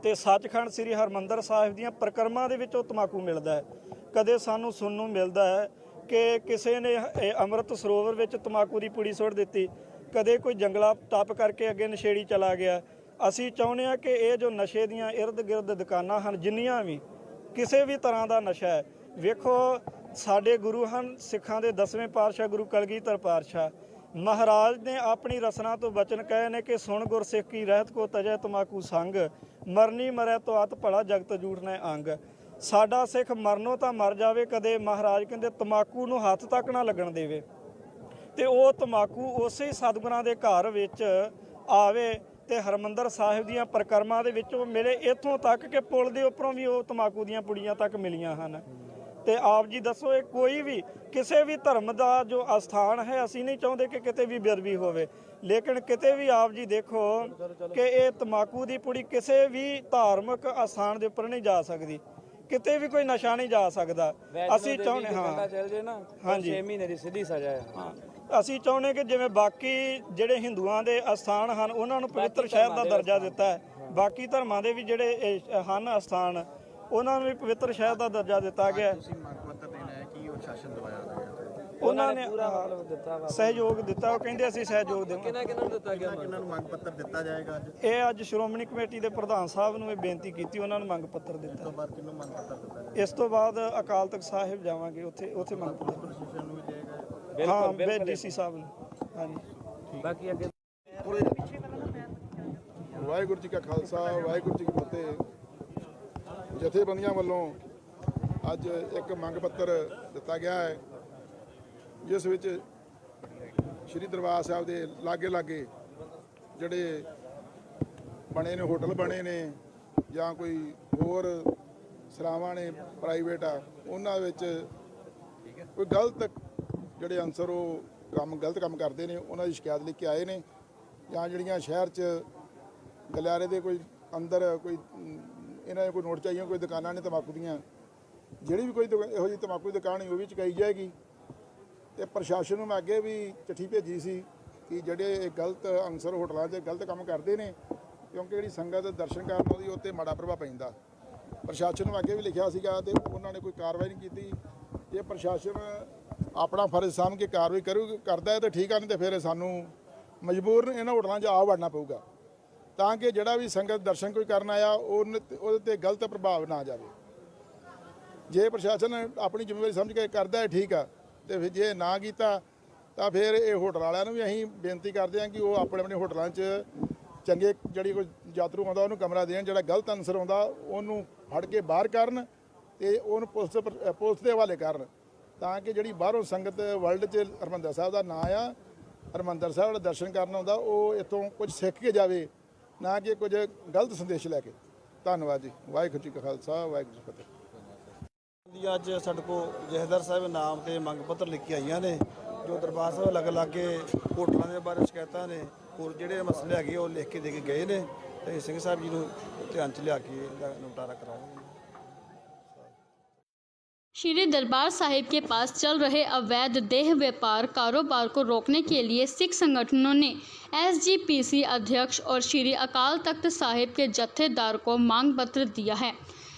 ਤੇ ਸੱਚਖੰਡ ਸ੍ਰੀ ਹਰਿਮੰਦਰ ਸਾਹਿਬ ਦੀਆਂ ਪਰਿਕਰਮਾ ਦੇ ਵਿੱਚ ਉਹ ਤੰਬਾਕੂ ਮਿਲਦਾ ਹੈ। ਕਦੇ ਸਾਨੂੰ ਸੁਣਨ ਨੂੰ ਮਿਲਦਾ ਹੈ ਕਿ ਕਿਸੇ ਨੇ ਅੰਮ੍ਰਿਤ ਸਰੋਵਰ ਵਿੱਚ ਤੰਬਾਕੂ ਦੀ ਪੁੜੀ ਸੁੱਟ ਦਿੱਤੀ, ਕਦੇ ਕੋਈ ਜੰਗਲਾ ਟੱਪ ਕਰਕੇ ਅੱਗੇ ਨਸ਼ੇੜੀ ਚਲਾ ਗਿਆ। ਅਸੀਂ ਚਾਹੁੰਦੇ ਹਾਂ ਕਿ ਇਹ ਜੋ ਨਸ਼ੇ ਦੀਆਂ ਇਰਦ ਗਿਰਦ ਦੁਕਾਨਾਂ ਹਨ, ਜਿੰਨੀਆਂ ਵੀ ਕਿਸੇ ਵੀ ਤਰ੍ਹਾਂ ਦਾ ਨਸ਼ਾ ਹੈ, ਵੇਖੋ ਸਾਡੇ ਗੁਰੂ ਹਨ ਸਿੱਖਾਂ ਦੇ 10ਵੇਂ ਪਾਤਸ਼ਾਹ ਗੁਰੂ ਕਲਗੀਧਰ ਪਾਤਸ਼ਾਹ ਮਹਾਰਾਜ ਨੇ ਆਪਣੀ ਰਸਨਾ ਤੋਂ ਬਚਨ ਕਹੇ ਨੇ ਕਿ ਸੁਣ ਗੁਰਸਿੱਖ ਕੀ ਰਹਿਤ ਕੋ ਤਜੈ ਤੰਬਾਕੂ ਸੰਗ, ਮਰਨੀ ਮਰੈ ਤੋ ਅਤ ਭਲਾ ਜਗਤ ਜੂਠ ਨੇ ਅੰਗ। ਸਾਡਾ ਸਿੱਖ ਮਰਨੋਂ ਤਾਂ ਮਰ ਜਾਵੇ, ਕਦੇ ਮਹਾਰਾਜ ਕਹਿੰਦੇ ਤੰਬਾਕੂ ਨੂੰ ਹੱਥ ਤੱਕ ਨਾ ਲੱਗਣ ਦੇਵੇ। ਤੇ ਉਹ ਤੰਬਾਕੂ ਉਸੇ ਸਤਿਗੁਰਾਂ ਦੇ ਘਰ ਵਿੱਚ ਆਵੇ ਤੇ ਹਰਿਮੰਦਰ ਸਾਹਿਬ ਦੀਆਂ ਪਰਿਕਰਮਾ ਦੇ ਵਿੱਚੋਂ ਮਿਲੇ, ਇੱਥੋਂ ਤੱਕ ਕਿ ਪੁਲ ਦੇ ਉੱਪਰੋਂ ਵੀ ਉਹ ਤੰਬਾਕੂ ਦੀਆਂ ਪੁੜੀਆਂ ਤੱਕ ਮਿਲੀਆਂ ਹਨ। ਤੇ ਆਪ ਜੀ ਦੱਸੋ, ਇਹ ਕੋਈ ਵੀ ਕਿਸੇ ਵੀ ਧਰਮ ਦਾ ਜੋ ਅਸਥਾਨ ਹੈ, ਅਸੀਂ ਨਹੀਂ ਚਾਹੁੰਦੇ ਕਿ ਕਿਤੇ ਵੀ ਬੇਅਦਬੀ ਹੋਵੇ, ਲੇਕਿਨ ਕਿਤੇ ਵੀ ਆਪ ਜੀ ਦੇਖੋ ਕਿ ਇਹ ਤੰਬਾਕੂ ਦੀ ਪੁੜੀ ਕਿਸੇ ਵੀ ਧਾਰਮਿਕ ਅਸਥਾਨ ਦੇ ਉੱਪਰ ਨਹੀਂ ਜਾ ਸਕਦੀ, ਕਿਤੇ ਵੀ ਕੋਈ ਨਸ਼ਾ ਨਹੀਂ ਜਾ ਸਕਦਾ। ਅਸੀਂ ਚਾਹੁੰਦੇ ਹਾਂ ਹਾਂਜੀ 6 ਮਹੀਨੇ ਦੀ ਸਿੱਧੀ ਸਜ਼ਾ ਹੈ। ਅਸੀਂ ਚਾਹੁੰਦੇ ਕਿ ਜਿਵੇਂ ਬਾਕੀ ਜਿਹੜੇ ਹਿੰਦੂਆਂ ਦੇ ਅਸਥਾਨ ਹਨ ਉਹਨਾਂ ਨੂੰ ਪਵਿੱਤਰ ਸ਼ਹਿਰ ਦਾ ਦਰਜਾ ਦਿੱਤਾ ਹੈ, ਬਾਕੀ ਧਰਮਾਂ ਦੇ ਵੀ ਜਿਹੜੇ ਹਨ ਅਸਥਾਨ ਉਹਨਾਂ ਨੂੰ ਵੀ ਪਵਿੱਤਰ ਸ਼ਹਿਰ ਦਾ ਦਰਜਾ ਦਿੱਤਾ ਗਿਆ। ਉਹਨਾਂ ਨੇ ਸਹਿਯੋਗ ਦਿੱਤਾ, ਉਹ ਕਹਿੰਦੇ ਅਸੀਂ ਸਹਿਯੋਗ ਦੇਵਾਂਗੇ। ਕਿਹਨਾਂ ਨੂੰ ਦਿੱਤਾ ਗਿਆ? ਕਿਹਨਾਂ ਨੂੰ ਮੰਗ ਪੱਤਰ ਦਿੱਤਾ ਜਾਏਗਾ? ਇਹ ਅੱਜ ਸ਼੍ਰੋਮਣੀ ਕਮੇਟੀ ਦੇ ਪ੍ਰਧਾਨ ਸਾਹਿਬ ਨੂੰ ਇਹ ਬੇਨਤੀ ਕੀਤੀ, ਉਹਨਾਂ ਨੂੰ ਮੰਗ ਪੱਤਰ ਦਿੱਤਾ। ਇਸ ਤੋਂ ਬਾਅਦ ਕਿਹਨੂੰ ਮੰਗ ਪੱਤਰ ਦਿੱਤਾ? ਇਸ ਤੋਂ ਬਾਅਦ ਅਕਾਲ ਤਖਤ ਸਾਹਿਬ ਜਾਵਾਂਗੇ, ਉੱਥੇ ਮੰਗ ਪੱਤਰ ਪ੍ਰਸ਼ਾਸਨ ਨੂੰ ਵੀ ਦੇਗਾ। ਹਾਂ, DC ਸਾਹਿਬ ਨੂੰ। ਹਾਂਜੀ, ਬਾਕੀ ਅੱਗੇ ਵਾਹਿਗੁਰੂ ਜੀ ਕਾ ਖਾਲਸਾ ਵਾਹਿਗੁਰੂ ਜੀ ਕੀ ਫਤਿਹ। ਜਥੇਬੰਦੀਆਂ ਵੱਲੋਂ ਅੱਜ ਇੱਕ ਮੰਗ ਪੱਤਰ ਦਿੱਤਾ ਗਿਆ ਹੈ ਜਿਸ ਵਿੱਚ ਸ਼੍ਰੀ ਦਰਬਾਰ ਸਾਹਿਬ ਦੇ ਲਾਗੇ ਜਿਹੜੇ ਬਣੇ ਨੇ ਹੋਟਲ ਬਣੇ ਨੇ ਜਾਂ ਕੋਈ ਹੋਰ ਸਰਾਵਾਂ ਨੇ ਪ੍ਰਾਈਵੇਟ ਆ ਉਹਨਾਂ ਵਿੱਚ ਕੋਈ ਗਲਤ ਜਿਹੜੇ ਅਨਸਰ ਉਹ ਗਲਤ ਕੰਮ ਕਰਦੇ ਨੇ ਉਹਨਾਂ ਦੀ ਸ਼ਿਕਾਇਤ ਲਿਖ ਕੇ ਆਏ ਨੇ ਜਾਂ ਜਿਹੜੀਆਂ ਸ਼ਹਿਰ 'ਚ ਗਲਿਆਰੇ ਦੇ ਕੋਈ ਅੰਦਰ ਕੋਈ ਇਹਨਾਂ ਦੇ ਕੋਈ ਨੋਟ ਚਾਹੀਏ ਕੋਈ ਦੁਕਾਨਾਂ ਨੇ ਤੰਬਾਕੂ ਦੀਆਂ ਜਿਹੜੀ ਵੀ ਕੋਈ ਇਹੋ ਜਿਹੀ ਤੰਬਾਕੂ ਦੀ ਦੁਕਾਨ ਉਹ ਵੀ ਚੁਕਾਈ ਜਾਏਗੀ। ਤੇ ਪ੍ਰਸ਼ਾਸਨ ਨੂੰ ਮੈਂ ਅੱਗੇ ਵੀ ਚਿੱਠੀ ਭੇਜੀ ਸੀ ਕਿ ਜਿਹੜੇ ਇਹ ਗਲਤ ਅਨਸਰ ਹੋਟਲਾਂ 'ਚ ਗਲਤ ਕੰਮ ਕਰਦੇ ਨੇ ਕਿਉਂਕਿ ਜਿਹੜੀ ਸੰਗਤ ਦਰਸ਼ਨ ਕਰਨ ਉਹਦੀ ਉੱਤੇ ਮਾੜਾ ਪ੍ਰਭਾਵ ਪੈਂਦਾ। ਪ੍ਰਸ਼ਾਸਨ ਨੂੰ ਅੱਗੇ ਵੀ ਲਿਖਿਆ ਸੀਗਾ ਤੇ ਉਹਨਾਂ ਨੇ ਕੋਈ ਕਾਰਵਾਈ ਨਹੀਂ ਕੀਤੀ। ਜੇ ਪ੍ਰਸ਼ਾਸਨ ਆਪਣਾ ਫਰਜ਼ ਸਮਝ ਕੇ ਕਾਰਵਾਈ ਕਰਦਾ ਹੈ ਤਾਂ ਠੀਕ ਆ, ਨਹੀਂ ਤਾਂ ਫਿਰ ਸਾਨੂੰ ਮਜਬੂਰਨ ਇਹਨਾਂ ਹੋਟਲਾਂ 'ਚ ਆ ਵੜਨਾ ਪਊਗਾ ਤਾਂ ਕਿ ਜਿਹੜਾ ਵੀ ਸੰਗਤ ਦਰਸ਼ਨ ਕੋਈ ਕਰਨ ਆਇਆ ਉਹਦੇ ਤੇ ਗਲਤ ਪ੍ਰਭਾਵ ਨਾ ਜਾਵੇ। ਜੇ ਪ੍ਰਸ਼ਾਸਨ ਆਪਣੀ ਜ਼ਿੰਮੇਵਾਰੀ ਸਮਝ ਕੇ ਕਰਦਾ ਹੈ ਠੀਕ ਆ, ਤੇ ਫਿਰ ਜੇ ਨਾ ਕੀਤਾ ਤਾਂ ਫਿਰ ਇਹ ਹੋਟਲ ਵਾਲਿਆਂ ਨੂੰ ਵੀ ਅਸੀਂ ਬੇਨਤੀ ਕਰਦੇ ਹਾਂ ਕਿ ਉਹ ਆਪਣੇ ਹੋਟਲਾਂ 'ਚ ਚੰਗੇ ਜਿਹੜੀ ਕੋਈ ਯਾਤਰੂ ਆਉਂਦਾ ਉਹਨੂੰ ਕਮਰਾ ਦੇਣ, ਜਿਹੜਾ ਗਲਤ ਅਨਸਰ ਆਉਂਦਾ ਉਹਨੂੰ ਫੜ ਕੇ ਬਾਹਰ ਕਰਨ ਤੇ ਉਹਨੂੰ ਪੁਲਿਸ ਦੇ ਹਵਾਲੇ ਕਰਨ ਤਾਂ ਕਿ ਜਿਹੜੀ ਬਾਹਰੋਂ ਸੰਗਤ ਵਰਲਡ 'ਚ ਹਰਿਮੰਦਰ ਸਾਹਿਬ ਦਾ ਨਾਂ ਆ, ਹਰਿਮੰਦਰ ਸਾਹਿਬ ਦਾ ਦਰਸ਼ਨ ਕਰਨ ਆਉਂਦਾ ਉਹ ਇੱਥੋਂ ਕੁਝ ਸਿੱਖ ਕੇ ਜਾਵੇ, ਨਾ ਕਿ ਕੁਝ ਗਲਤ ਸੰਦੇਸ਼ ਲੈ ਕੇ। ਧੰਨਵਾਦ ਜੀ। ਵਾਹਿਗੁਰੂ ਜੀ ਕਾ ਖਾਲਸਾ ਵਾਹਿਗੁਰੂ ਜੀ ਕੀ ਫਤਿਹ। ਅੱਜ ਸਾਡੇ ਕੋਲ ਜਥੇਦਾਰ ਸਾਹਿਬ ਨਾਮ ਤੇ ਮੰਗ ਪੱਤਰ ਲਿਖ ਕੇ ਆਈਆਂ ਨੇ ਜੋ ਦਰਬਾਰ ਸਾਹਿਬ ਲਾਗੇ ਹੋਟਲਾਂ ਦੇ ਬਾਰੇ ਸ਼ਿਕਾਇਤਾਂ ਨੇ, ਹੋਰ ਜਿਹੜੇ ਮਸਲੇ ਹੈਗੇ ਉਹ ਲਿਖ ਕੇ ਦੇ ਕੇ ਗਏ ਨੇ ਤੇ ਸਿੰਘ ਸਾਹਿਬ ਜੀ ਨੂੰ ਧਿਆਨ 'ਚ ਲਿਆ ਕੇ ਇਹਦਾ ਨਿਪਟਾਰਾ ਕਰਾਵਾਂਗੇ। श्री दरबार साहिब के पास चल रहे अवैध देह व्यापार कारोबार को रोकने के लिए सिख संगठनों ने SGPC अध्यक्ष और श्री अकाल तख्त साहिब के जत्थेदार को मांग पत्र दिया है।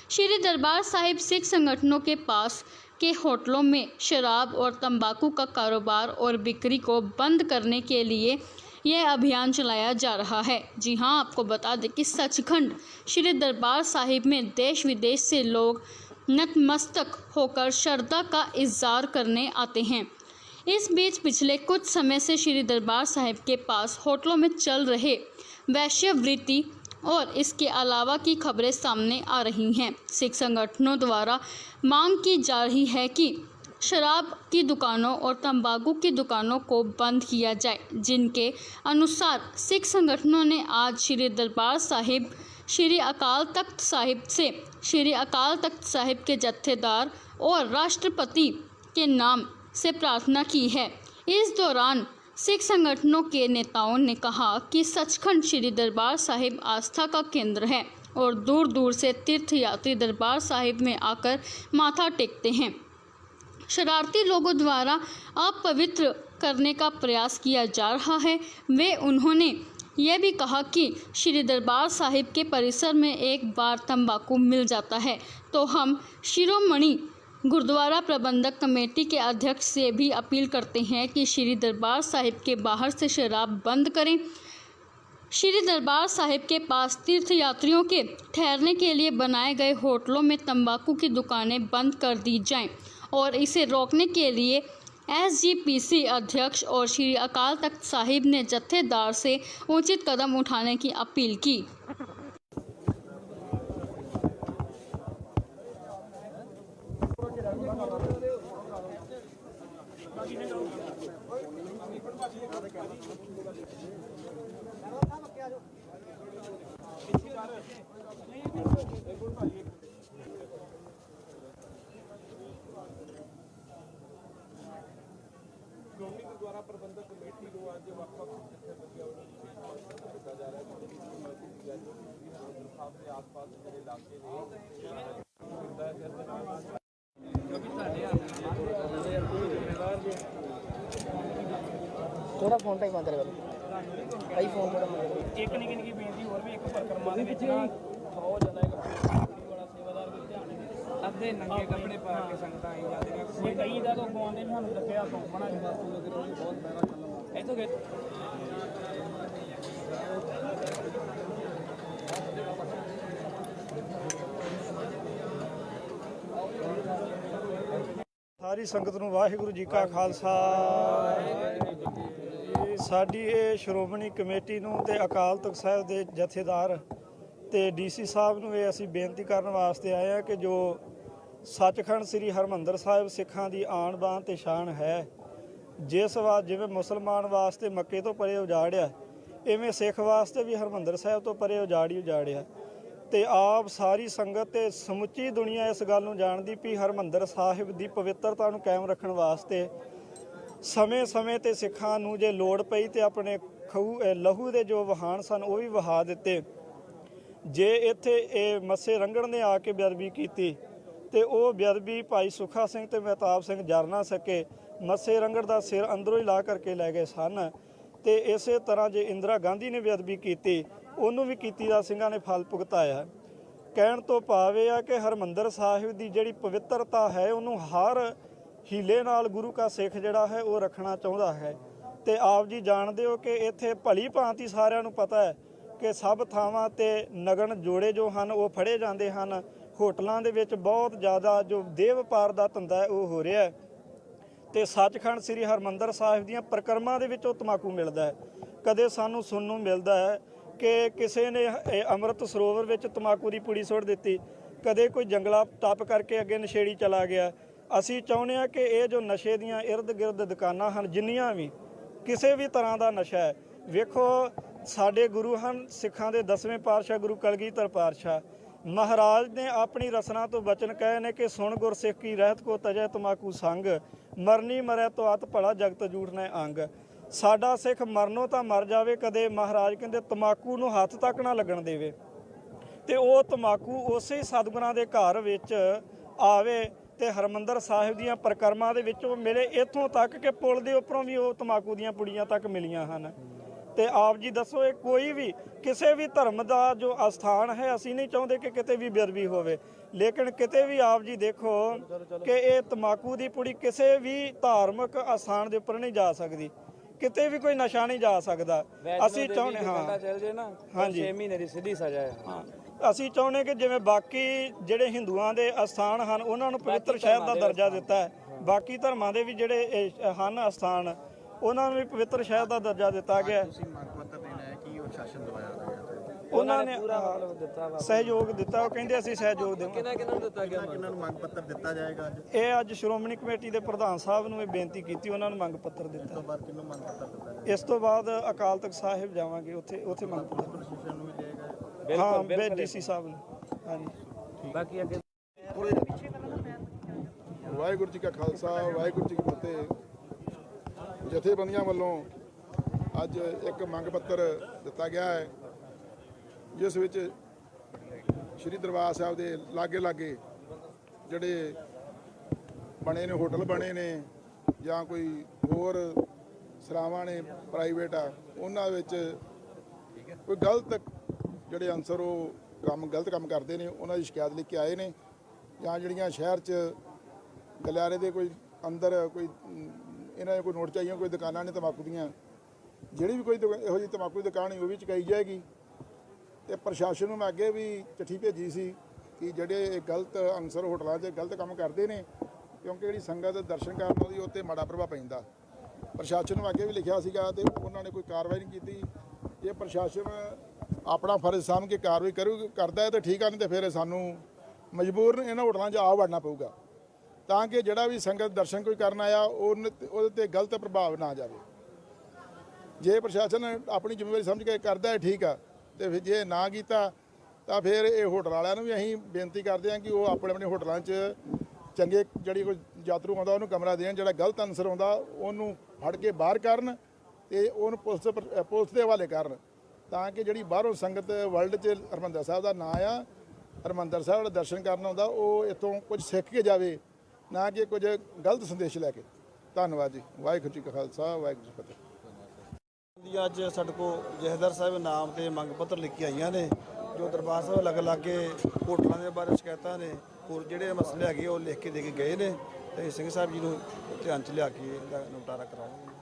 श्री दरबार साहिब सिख संगठनों के पास के होटलों में शराब और तंबाकू का कारोबार और बिक्री को बंद करने के लिए यह अभियान चलाया जा रहा है। जी हां, आपको बता दें कि सचखंड श्री दरबार साहिब में देश विदेश से लोग नतमस्तक होकर श्रद्धा का इज़हार करने आते हैं। इस बीच पिछले कुछ समय से श्री दरबार साहिब के पास होटलों में चल रहे वैश्यवृत्ति और इसके अलावा की खबरें सामने आ रही हैं। सिख संगठनों द्वारा मांग की जा रही है कि शराब की दुकानों और तंबाकू की दुकानों को बंद किया जाए, जिनके अनुसार सिख संगठनों ने आज श्री दरबार साहिब श्री अकाल तख्त साहिब से श्री अकाल तख्त साहिब के जत्थेदार और राष्ट्रपति के नाम से प्रार्थना की है। इस दौरान सिख संगठनों के नेताओं ने कहा कि सचखंड श्री दरबार साहिब आस्था का केंद्र है और दूर दूर से तीर्थयात्री दरबार साहिब में आकर माथा टेकते हैं। शरारती लोगों द्वारा अपवित्र करने का प्रयास किया जा रहा है। वे उन्होंने यह भी कहा कि श्री दरबार साहिब के परिसर में एक बार तंबाकू मिल जाता है तो हम शिरोमणि गुरुद्वारा प्रबंधक कमेटी के अध्यक्ष से भी अपील करते हैं कि श्री दरबार साहिब के बाहर से शराब बंद करें। श्री दरबार साहिब के पास तीर्थयात्रियों के ठहरने के लिए बनाए गए होटलों में तंबाकू की दुकानें बंद कर दी जाएं और इसे रोकने के लिए SGPC अध्यक्ष और श्री अकाल तख्त साहिब ने जत्थेदार से उचित कदम उठाने की अपील की। ਗੁਰਦੁਆਰਾ ਪ੍ਰਬੰਧਕ ਕਮੇਟੀ ਨੂੰ ਅੱਜ ਵੱਖ-ਵੱਖ ਜਥੇਬੰਦੀਆਂ ਵੱਲੋਂ ਕੀਤਾ ਜਾ ਰਿਹਾ ਹੈ ਸਾਹਿਬ ਦੇ ਆਸ-ਪਾਸ ਜਿਹੜੇ ਇਲਾਕੇ थोड़ा फोन टाइम आते रहे भाई फोन थोड़ा ਇੱਕ ਨਿੱਕੀ ਬੇਨਤੀ ਹੋਰ ਵੀ ਇੱਕ ਪਰਿਕਰਮਾ ਦੇ ਵਿੱਚ ਨਾ 100 ਜਣਾ ਇੱਕ ਵਾਲਾ ਸੇਵਾਦਾਰ ਵੀ ਧਿਆਨ ਦੇ ਅੱਧੇ ਨੰਗੇ ਕੱਪੜੇ ਪਾ ਕੇ ਸੰਗਤਾਂ ਆਈ ਜਾਂਦੀਆਂ ਕੋਈ ਕਈ ਦਾ ਤੋਂ ਗਵਾਉਂਦੇ ਨੇ ਸਾਨੂੰ ਦੱਸਿਆ ਤੋਂ ਬਣਾ ਕੇ ਬਹੁਤ ਬਹਿਰਾ ਚੱਲਦਾ ਇੱਥੋਂ ਗਏ ਸਾਰੀ ਸੰਗਤ ਨੂੰ ਵਾਹਿਗੁਰੂ ਜੀ ਕਾ ਖਾਲਸਾ। ਸਾਡੀ ਇਹ ਸ਼੍ਰੋਮਣੀ ਕਮੇਟੀ ਨੂੰ ਤੇ ਅਕਾਲ ਤਖਤ ਸਾਹਿਬ ਦੇ ਜਥੇਦਾਰ ਤੇ DC ਸਾਹਿਬ ਨੂੰ ਇਹ ਅਸੀਂ ਬੇਨਤੀ ਕਰਨ ਵਾਸਤੇ ਆਏ ਹਾਂ ਕਿ ਜੋ ਸੱਚਖੰਡ ਸ੍ਰੀ ਹਰਮੰਦਰ ਸਾਹਿਬ ਸਿੱਖਾਂ ਦੀ ਆਣ ਬਾਣ ਤੇ ਸ਼ਾਨ ਹੈ। ਜਿਸ ਵਾਰ ਜਿਵੇਂ ਮੁਸਲਮਾਨ ਵਾਸਤੇ ਮੱਕੇ ਤੋਂ ਪਰੇ ਉਜਾੜਿਆ, ਇਵੇਂ ਸਿੱਖ ਵਾਸਤੇ ਵੀ ਹਰਮੰਦਰ ਸਾਹਿਬ ਤੋਂ ਪਰੇ ਉਜਾੜਿਆ। ਤੇ ਆਪ ਸਾਰੀ ਸੰਗਤ ਤੇ ਸਮੁੱਚੀ ਦੁਨੀਆ ਇਸ ਗੱਲ ਨੂੰ ਜਾਣਦੀ ਵੀ ਹਰਮੰਦਰ ਸਾਹਿਬ ਦੀ ਪਵਿੱਤਰਤਾ ਨੂੰ ਕਾਇਮ ਰੱਖਣ ਵਾਸਤੇ ਸਮੇਂ-ਸਮੇਂ ਤੇ ਸਿੱਖਾਂ ਨੂੰ ਜੇ ਲੋੜ ਪਈ ਤੇ ਆਪਣੇ ਲਹੂ ਦੇ ਜੋ ਵਹਾਨ ਸਨ ਉਹ ਵੀ ਵਹਾ ਦਿੱਤੇ। ਜੇ ਇੱਥੇ ਇਹ ਮੱਸੇ ਰੰਗੜ ਨੇ ਆ ਕੇ ਬੇਅਦਬੀ ਕੀਤੀ ਤੇ ਉਹ ਬੇਅਦਬੀ ਭਾਈ ਸੁੱਖਾ ਸਿੰਘ ਤੇ ਮਹਿਤਾਬ ਸਿੰਘ ਜਰ ਨਾ ਸਕੇ, ਮੱਸੇ ਰੰਗੜ ਦਾ ਸਿਰ ਅੰਦਰੋਂ ਹੀ ਲਾ ਕਰਕੇ ਲੈ ਗਏ ਸਨ। ਤੇ ਇਸੇ ਤਰ੍ਹਾਂ ਜੇ ਇੰਦਰਾ ਗਾਂਧੀ ਨੇ ਬੇਅਦਬੀ ਕੀਤੀ, ਉਹਨੂੰ ਵੀ ਕੀਤੀ ਦਾ ਸਿੰਘਾਂ ਨੇ ਫਲ ਭੁਗਤਾਇਆ। ਕਹਿਣ ਤੋਂ ਭਾਵ ਇਹ ਆ ਕਿ ਹਰਮੰਦਰ ਸਾਹਿਬ ਦੀ ਜਿਹੜੀ ਪਵਿੱਤਰਤਾ ਹੈ ਉਹਨੂੰ ਹਰ ਹੀਲੇ ਨਾਲ ਗੁਰੂ ਕਾ ਸਿੱਖ ਜਿਹੜਾ ਹੈ ਉਹ ਰੱਖਣਾ ਚਾਹੁੰਦਾ ਹੈ। ਤੇ ਆਪ ਜੀ ਜਾਣਦੇ ਹੋ ਕਿ ਇੱਥੇ ਭਲੀ ਭਾਂਤੀ ਸਾਰਿਆਂ ਨੂੰ ਪਤਾ ਹੈ ਕਿ ਸਭ ਥਾਵਾਂ ਤੇ ਨਗਨ ਜੋੜੇ ਜੋ ਹਨ ਉਹ ਫੜੇ ਜਾਂਦੇ ਹਨ। ਹੋਟਲਾਂ ਦੇ ਵਿੱਚ ਬਹੁਤ ਜ਼ਿਆਦਾ ਜੋ ਦੇਹ ਵਪਾਰ ਦਾ ਧੰਦਾ ਹੈ ਉਹ ਹੋ ਰਿਹਾ ਹੈ। ਤੇ ਸੱਚਖੰਡ ਸ੍ਰੀ ਹਰਮੰਦਰ ਸਾਹਿਬ ਦੀਆਂ ਪਰਿਕਰਮਾ ਦੇ ਵਿੱਚ ਉਹ ਤਮਾਕੂ ਮਿਲਦਾ ਹੈ। ਕਦੇ ਸਾਨੂੰ ਸੁਣਨ ਨੂੰ ਮਿਲਦਾ ਹੈ ਕਿ ਕਿਸੇ ਨੇ ਅੰਮ੍ਰਿਤ ਸਰੋਵਰ ਵਿੱਚ ਤਮਾਕੂ ਦੀ ਪੁੜੀ ਸੁੱਟ ਦਿੱਤੀ, ਕਦੇ ਕੋਈ ਜੰਗਲਾ ਟੱਪ ਕਰਕੇ ਅੱਗੇ ਨਸ਼ੇੜੀ ਚਲਾ ਗਿਆ। ਅਸੀਂ ਚਾਹੁੰਦੇ ਹਾਂ ਕਿ ਇਹ ਜੋ ਨਸ਼ੇ ਦੀਆਂ ਇਰਦ ਗਿਰਦ ਦੁਕਾਨਾਂ ਹਨ, ਜਿੰਨੀਆਂ ਵੀ ਕਿਸੇ ਵੀ ਤਰ੍ਹਾਂ ਦਾ ਨਸ਼ਾ ਹੈ, ਵੇਖੋ ਸਾਡੇ ਗੁਰੂ ਹਨ ਸਿੱਖਾਂ ਦੇ 10ਵੇਂ ਪਾਤਸ਼ਾਹ ਗੁਰੂ ਕਲਗੀਧਰ ਪਾਤਸ਼ਾਹ ਮਹਾਰਾਜ ਨੇ ਆਪਣੀ ਰਸਨਾ ਤੋਂ ਬਚਨ ਕਹੇ ਨੇ ਕਿ ਸੁਣ ਗੁਰ ਸਿੱਖ ਕੀ ਰਹਿਤ ਕੋ ਤਜੈ ਤਮਾਕੂ ਸੰਗ, ਮਰਨੀ ਮਰੈ ਤੋ ਅਤ ਭਲਾ ਜਗਤ ਝੂਠ ਨੇ ਅੰਗ। ਸਾਡਾ ਸਿੱਖ ਮਰਨੋਂ ਤਾਂ ਮਰ ਜਾਵੇ, ਕਦੇ ਮਹਾਰਾਜ ਕਹਿੰਦੇ ਤਮਾਕੂ ਨੂੰ ਹੱਥ ਤੱਕ ਨਾ ਲੱਗਣ ਦੇਵੇ। ਤੇ ਉਹ ਤਮਾਕੂ ਉਸੇ ਸਤਿਗੁਰਾਂ ਦੇ ਘਰ ਵਿੱਚ ਆਵੇ ਤੇ ਹਰਮੰਦਰ ਸਾਹਿਬ ਦੀਆਂ ਪਰਿਕਰਮਾ ਦੇ ਵਿੱਚੋਂ ਮਿਲੇ, ਇੱਥੋਂ ਤੱਕ ਕਿ ਪੁਲ ਦੇ ਉੱਪਰੋਂ ਵੀ ਉਹ ਤਮਾਕੂ ਦੀਆਂ ਪੁੜੀਆਂ ਤੱਕ ਮਿਲੀਆਂ ਹਨ। ਤੇ ਆਪ ਜੀ ਦੱਸੋ, ਇਹ ਕੋਈ ਵੀ ਕਿਸੇ ਵੀ ਧਰਮ ਦਾ ਜੋ ਅਸਥਾਨ ਹੈ, ਅਸੀਂ ਨਹੀਂ ਚਾਹੁੰਦੇ ਕਿ ਕਿਤੇ ਵੀ ਬੇਅਦਬੀ ਹੋਵੇ, ਲੇਕਿਨ ਕਿਤੇ ਵੀ ਆਪ ਜੀ ਦੇਖੋ ਕਿ ਇਹ ਤਮਾਕੂ ਦੀ ਪੁੜੀ ਕਿਸੇ ਵੀ ਧਾਰਮਿਕ ਅਸਥਾਨ ਦੇ ਉੱਪਰ ਨਹੀਂ ਜਾ ਸਕਦੀ, ਕਿਤੇ ਵੀ ਕੋਈ ਨਸ਼ਾ ਨਹੀਂ ਜਾ ਸਕਦਾ। ਅਸੀਂ ਚਾਹੁੰਦੇ ਹਾਂ ਚੱਲ ਜੇ ਨਾ ਹਾਂਜੀ 6 ਮਹੀਨੇ ਦੀ ਸਿੱਧੀ ਸਜ਼ਾ ਹੈ। ਅਸੀਂ ਚਾਹੁੰਦੇ ਕਿ ਜਿਵੇਂ ਬਾਕੀ ਜਿਹੜੇ ਹਿੰਦੂਆਂ ਦੇ ਅਸਥਾਨ ਹਨ ਉਹਨਾਂ ਨੂੰ ਪਵਿੱਤਰ ਸ਼ਹਿਰ ਦਾ ਦਰਜਾ ਦਿੱਤਾ ਹੈ, ਬਾਕੀ ਧਰਮਾਂ ਦੇ ਵੀ ਜਿਹੜੇ ਹਨ ਅਸਥਾਨ ਉਹਨਾਂ ਨੂੰ ਵੀ ਪਵਿੱਤਰ ਸ਼ਹਿਰ ਦਾ ਦਰਜਾ ਦਿੱਤਾ ਗਿਆ। ਤੁਸੀਂ ਮੰਗ ਪੱਤਰ ਦੇਣਾ ਹੈ ਕਿ ਉਹ ਸ਼ਾਸਨ ਦਵਾਇਆ ਗਿਆ ਉਹਨਾਂ ਨੇ ਦਿੱਤਾ ਵਾ। ਸਹਿਯੋਗ ਦਿੱਤਾ, ਉਹ ਕਹਿੰਦੇ ਅਸੀਂ ਸਹਿਯੋਗ ਦੇਵਾਂਗੇ। ਕਿਹਨਾਂ ਨੂੰ ਦਿੱਤਾ ਗਿਆ? ਕਿਹਨਾਂ ਨੂੰ ਮੰਗ ਪੱਤਰ ਦਿੱਤਾ ਜਾਏਗਾ ਅੱਜ? ਇਹ ਅੱਜ ਸ਼੍ਰੋਮਣੀ ਕਮੇਟੀ ਦੇ ਪ੍ਰਧਾਨ ਸਾਹਿਬ ਨੂੰ ਇਹ ਬੇਨਤੀ ਕੀਤੀ, ਉਹਨਾਂ ਨੂੰ ਮੰਗ ਪੱਤਰ ਤੋਂ ਦਿੱਤਾ। ਬਾਅਦ ਕਿਹਨੂੰ ਮੰਗ ਪੱਤਰ ਦਿੱਤਾ ਜਾਏਗਾ? ਇਸ ਤੋਂ ਬਾਅਦ ਅਕਾਲ ਤਖਤ ਸਾਹਿਬ ਜਾਵਾਂਗੇ, ਉੱਥੇ ਮੰਗ ਪੱਤਰ ਪ੍ਰਸ਼ਾਸਨ ਨੂੰ ਵੀ ਦੇਗਾ? ਹਾਂ ਡੀਸੀ ਸਾਹਿਬ ਨੂੰ। ਹਾਂਜੀ ਬਾਕੀ ਅੱਗੇ ਵਾਹਿਗੁਰੂ ਜੀ ਕਾ ਖਾਲਸਾ ਵਾਹਿਗੁਰੂ ਜੀ ਕੀ ਫਤਿਹ। ਜਥੇਬੰਦੀਆਂ ਵੱਲੋਂ ਅੱਜ ਇੱਕ ਮੰਗ ਪੱਤਰ ਦਿੱਤਾ ਗਿਆ ਹੈ, ਜਿਸ ਵਿੱਚ ਸ਼੍ਰੀ ਦਰਬਾਰ ਸਾਹਿਬ ਦੇ ਲਾਗੇ ਜਿਹੜੇ ਬਣੇ ਨੇ ਹੋਟਲ ਬਣੇ ਨੇ ਜਾਂ ਕੋਈ ਹੋਰ ਸਰਾਵਾਂ ਨੇ ਪ੍ਰਾਈਵੇਟ ਆ, ਉਹਨਾਂ ਵਿੱਚ ਕੋਈ ਗਲਤ ਜਿਹੜੇ ਅਨਸਰ ਉਹ ਗਲਤ ਕੰਮ ਕਰਦੇ ਨੇ, ਉਹਨਾਂ ਦੀ ਸ਼ਿਕਾਇਤ ਲਿਖ ਕੇ ਆਏ ਨੇ। ਜਾਂ ਜਿਹੜੀਆਂ ਸ਼ਹਿਰ 'ਚ ਗਲਿਆਰੇ ਦੇ ਕੋਈ ਅੰਦਰ ਕੋਈ ਇਹਨਾਂ ਦੇ ਕੋਈ ਨੋਟ ਚਾਹੀਏ, ਕੋਈ ਦੁਕਾਨਾਂ ਨੇ ਤੰਬਾਕੂ ਦੀਆਂ, ਜਿਹੜੀ ਵੀ ਕੋਈ ਇਹੋ ਜਿਹੀ ਤੰਬਾਕੂ ਦੀ ਦੁਕਾਨ ਉਹ ਵੀ ਚੁਕਾਈ ਜਾਏਗੀ। ਤੇ ਪ੍ਰਸ਼ਾਸਨ ਨੂੰ ਮੈਂ ਅੱਗੇ ਵੀ ਚਿੱਠੀ ਭੇਜੀ ਸੀ ਕਿ ਜਿਹੜੇ ਗਲਤ ਅਨਸਰ ਹੋਟਲਾਂ 'ਚ ਗਲਤ ਕੰਮ ਕਰਦੇ ਨੇ, ਕਿਉਂਕਿ ਜਿਹੜੀ ਸੰਗਤ ਦਰਸ਼ਨ ਕਰਨ ਆਉਂਦੀ ਉਹ 'ਤੇ ਮਾੜਾ ਪ੍ਰਭਾਵ ਪੈਂਦਾ। ਪ੍ਰਸ਼ਾਸਨ ਨੂੰ ਅੱਗੇ ਵੀ ਲਿਖਿਆ ਸੀਗਾ ਤੇ ਉਹਨਾਂ ਨੇ ਕੋਈ ਕਾਰਵਾਈ ਨਹੀਂ ਕੀਤੀ। ਜੇ ਪ੍ਰਸ਼ਾਸਨ ਆਪਣਾ ਫਰਜ਼ ਸਮਝ ਕੇ ਕਾਰਵਾਈ ਕਰਦਾ ਹੈ ਤਾਂ ਠੀਕ ਆ, ਨਹੀਂ ਤਾਂ ਫਿਰ ਸਾਨੂੰ ਮਜਬੂਰਨ ਇਹਨਾਂ ਹੋਟਲਾਂ 'ਚ ਆ ਵੜਨਾ ਪਊਗਾ, ਤਾਂ ਕਿ ਜਿਹੜਾ ਵੀ ਸੰਗਤ ਦਰਸ਼ਨ ਕੋਈ ਕਰਨ ਆਇਆ ਉਹਦੇ 'ਤੇ ਗਲਤ ਪ੍ਰਭਾਵ ਨਾ ਜਾਵੇ। ਜੇ ਪ੍ਰਸ਼ਾਸਨ ਆਪਣੀ ਜ਼ਿੰਮੇਵਾਰੀ ਸਮਝ ਕੇ ਕਰਦਾ ਹੈ ਠੀਕ ਆ, ਤੇ ਫਿਰ ਜੇ ਨਾ ਕੀਤਾ ਤਾਂ ਫਿਰ ਇਹ ਹੋਟਲ ਵਾਲਿਆਂ ਨੂੰ ਵੀ ਅਸੀਂ ਬੇਨਤੀ ਕਰਦੇ ਹਾਂ ਕਿ ਉਹ ਆਪਣੇ ਹੋਟਲਾਂ 'ਚ ਚੰਗੇ ਜਿਹੜੀ ਕੋਈ ਯਾਤਰੂ ਆਉਂਦਾ ਉਹਨੂੰ ਕਮਰਾ ਦੇਣ, ਜਿਹੜਾ ਗਲਤ ਅਨਸਰ ਆਉਂਦਾ ਉਹਨੂੰ ਫੜ ਕੇ ਬਾਹਰ ਕਰਨ ਤੇ ਉਹਨੂੰ ਪੁਲਿਸ ਦੇ ਹਵਾਲੇ ਕਰਨ, ਤਾਂ ਕਿ ਜਿਹੜੀ ਬਾਹਰੋਂ ਸੰਗਤ ਵਰਲਡ 'ਚ ਹਰਿਮੰਦਰ ਸਾਹਿਬ ਦਾ ਨਾਂ ਆ, ਹਰਿਮੰਦਰ ਸਾਹਿਬ ਦਾ ਦਰਸ਼ਨ ਕਰਨ ਆਉਂਦਾ, ਉਹ ਇੱਥੋਂ ਕੁਝ ਸਿੱਖ ਕੇ ਜਾਵੇ, ਨਾ ਕਿ ਕੁਝ ਗਲਤ ਸੰਦੇਸ਼ ਲੈ ਕੇ। ਧੰਨਵਾਦ ਜੀ। ਵਾਹਿਗੁਰੂ ਜੀ ਕਾ ਖਾਲਸਾ ਵਾਹਿਗੁਰੂ ਜੀ ਕੀ ਫਤਿਹ। ਅੱਜ ਸਾਡੇ ਕੋਲ ਜਥੇਦਾਰ ਸਾਹਿਬ ਨਾਮ ਤੇ ਮੰਗ ਪੱਤਰ ਲਿਖ ਕੇ ਆਈਆਂ ਨੇ, ਜੋ ਦਰਬਾਰ ਸਾਹਿਬ ਲਾਗੇ ਹੋਟਲਾਂ ਦੇ ਬਾਰੇ ਸ਼ਿਕਾਇਤਾਂ ਨੇ, ਹੋਰ ਜਿਹੜੇ ਮਸਲੇ ਹੈਗੇ ਉਹ ਲਿਖ ਕੇ ਦੇ ਕੇ ਗਏ ਨੇ, ਤੇ ਸਿੰਘ ਸਾਹਿਬ ਜੀ ਨੂੰ ਧਿਆਨ 'ਚ ਲਿਆ ਕੇ ਇਹਦਾ ਨਿਪਟਾਰਾ ਕਰਾਵਾਂਗੇ।